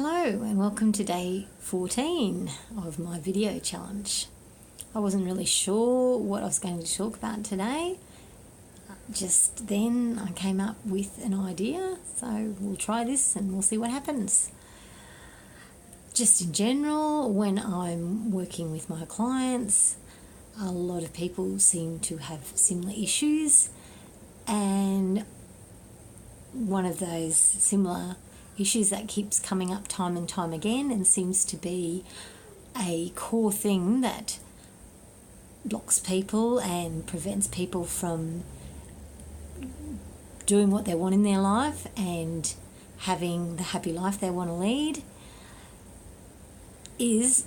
Hello and welcome to day 14 of my video challenge. I wasn't really sure what I was going to talk about today. Just then I came up with an idea, so we'll try this and we'll see what happens. Just in general, when I'm working with my clients, a lot of people seem to have similar issues, and one of those similar issues that keeps coming up time and time again and seems to be a core thing that blocks people and prevents people from doing what they want in their life and having the happy life they want to lead is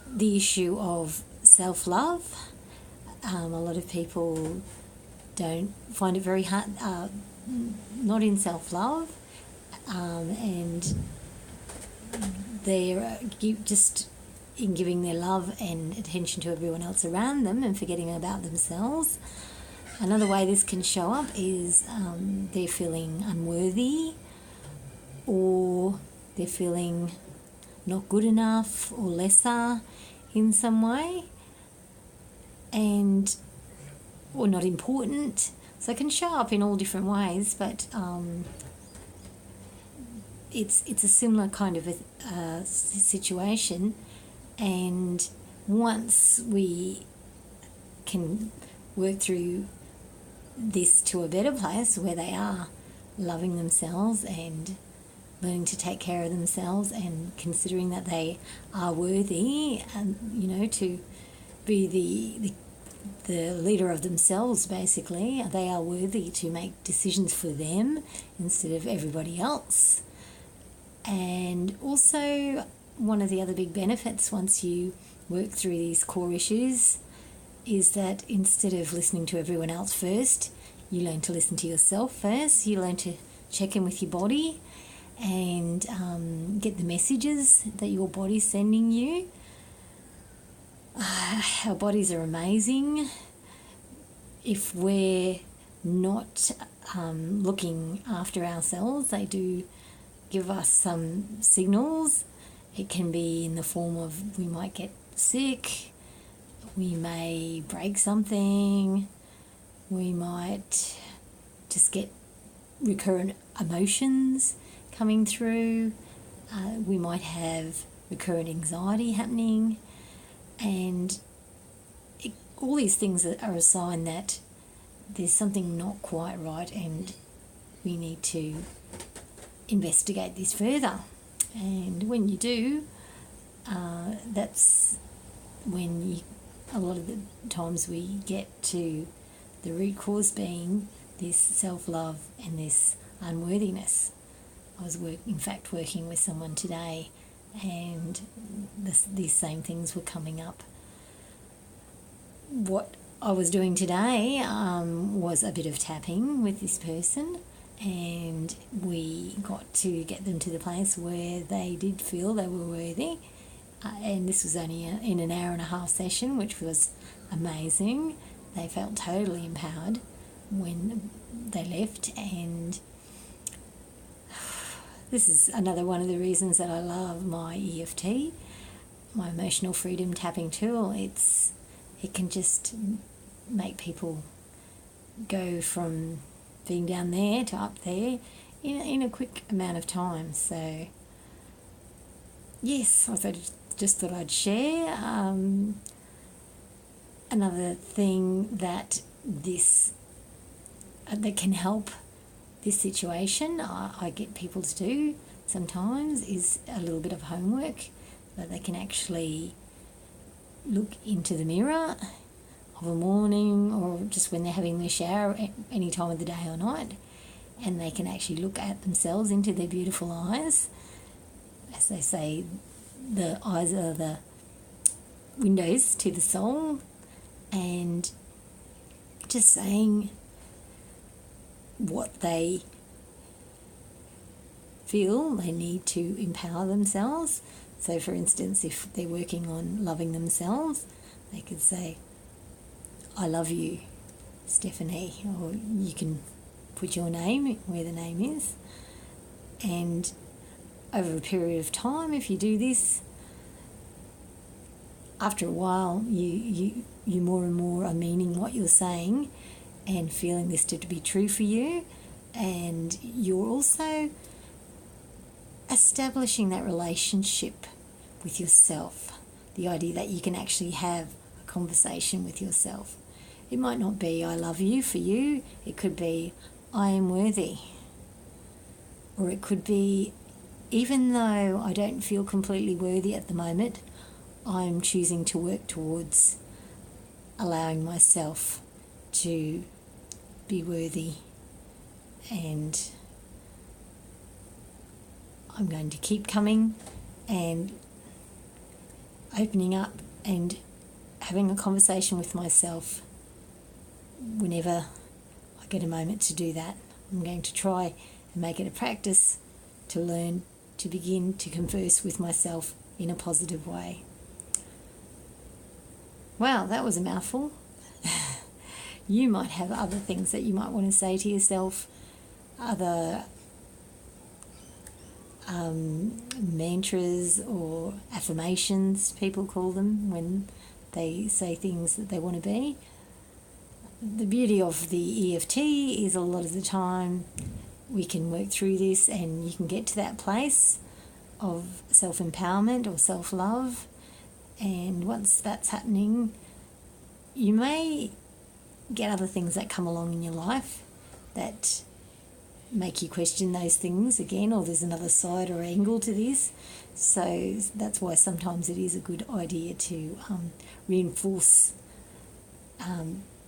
the issue of self-love. A lot of people don't find it very hard, not in self-love, and they're just in giving their love and attention to everyone else around them and forgetting about themselves. Another way this can show up is they're feeling unworthy, or they're feeling not good enough or lesser in some way, or not important. So it can show up in all different ways, but it's a similar kind of a situation. And once we can work through this to a better place where they are loving themselves and learning to take care of themselves and considering that they are worthy and to be the leader of themselves, basically, they are worthy to make decisions for them instead of everybody else. And also, one of the other big benefits once you work through these core issues is that instead of listening to everyone else first, you learn to listen to yourself first. You learn to check in with your body and get the messages that your body's sending you. Our bodies are amazing. If we're not looking after ourselves, they do give us some signals. It can be in the form of we might get sick, we may break something, we might just get recurrent emotions coming through, we might have recurrent anxiety happening, and all these things are a sign that there's something not quite right and we need to investigate this further. And when you do, that's when a lot of the times we get to the root cause being this self-love and this unworthiness. I was in fact working with someone today, and these same things were coming up. What I was doing today was a bit of tapping with this person, and we got to get them to the place where they did feel they were worthy. And this was only in an hour and a half session, which was amazing. They felt totally empowered when they left, and this is another one of the reasons that I love my EFT, my emotional freedom tapping tool. It can just make people go from being down there to up there in a quick amount of time. So yes, I just thought I'd share. Another thing that can help this situation, I get people to do sometimes, is a little bit of homework, that they can actually look into the mirror of a morning or just when they're having their shower, any time of the day or night, and they can actually look at themselves into their beautiful eyes. As they say, the eyes are the windows to the soul, and just saying what they feel they need to empower themselves. So for instance, if they're working on loving themselves, they could say, "I love you, Stephanie," or you can put your name where the name is, and over a period of time, if you do this, after a while, you more and more are meaning what you're saying and feeling this to be true for you. And you're also establishing that relationship with yourself, the idea that you can actually have a conversation with yourself. It might not be I love you for you, it could be I am worthy. Or it could be, even though I don't feel completely worthy at the moment, I'm choosing to work towards allowing myself to be worthy, and I'm going to keep coming and opening up and having a conversation with myself whenever I get a moment to do that. I'm going to try and make it a practice to learn to begin to converse with myself in a positive way. Wow, that was a mouthful. You might have other things that you might want to say to yourself, other mantras or affirmations, people call them, when they say things that they want to be. The beauty of the EFT is a lot of the time we can work through this and you can get to that place of self-empowerment or self-love. And once that's happening, you may get other things that come along in your life that make you question those things again, or there's another side or angle to this. So that's why sometimes it is a good idea to reinforce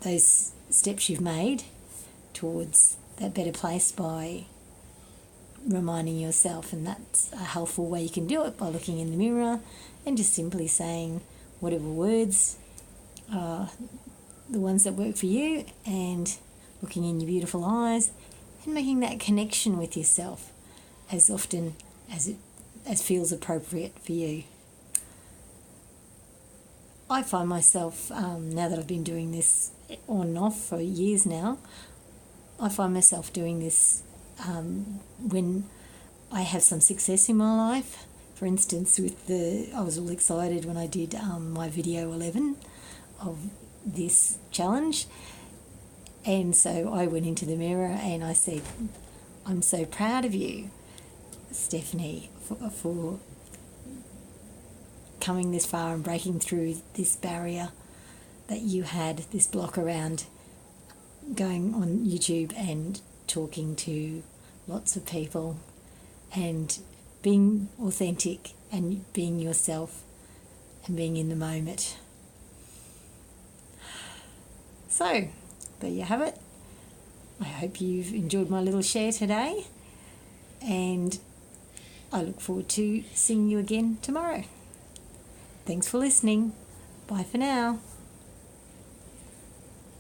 those steps you've made towards that better place by reminding yourself. And that's a helpful way you can do it, by looking in the mirror and just simply saying whatever words are the ones that work for you, and looking in your beautiful eyes and making that connection with yourself as often as feels appropriate for you. I find myself, now that I've been doing this on and off for years now, I find myself doing this when I have some success in my life. For instance, I was all excited when I did my video 11 of this challenge, and so I went into the mirror and I said, I'm so proud of you, Stephanie, for coming this far and breaking through this barrier that you had, this block around going on YouTube and talking to lots of people and being authentic and being yourself and being in the moment. So, there you have it. I hope you've enjoyed my little share today, and I look forward to seeing you again tomorrow. Thanks for listening. Bye for now.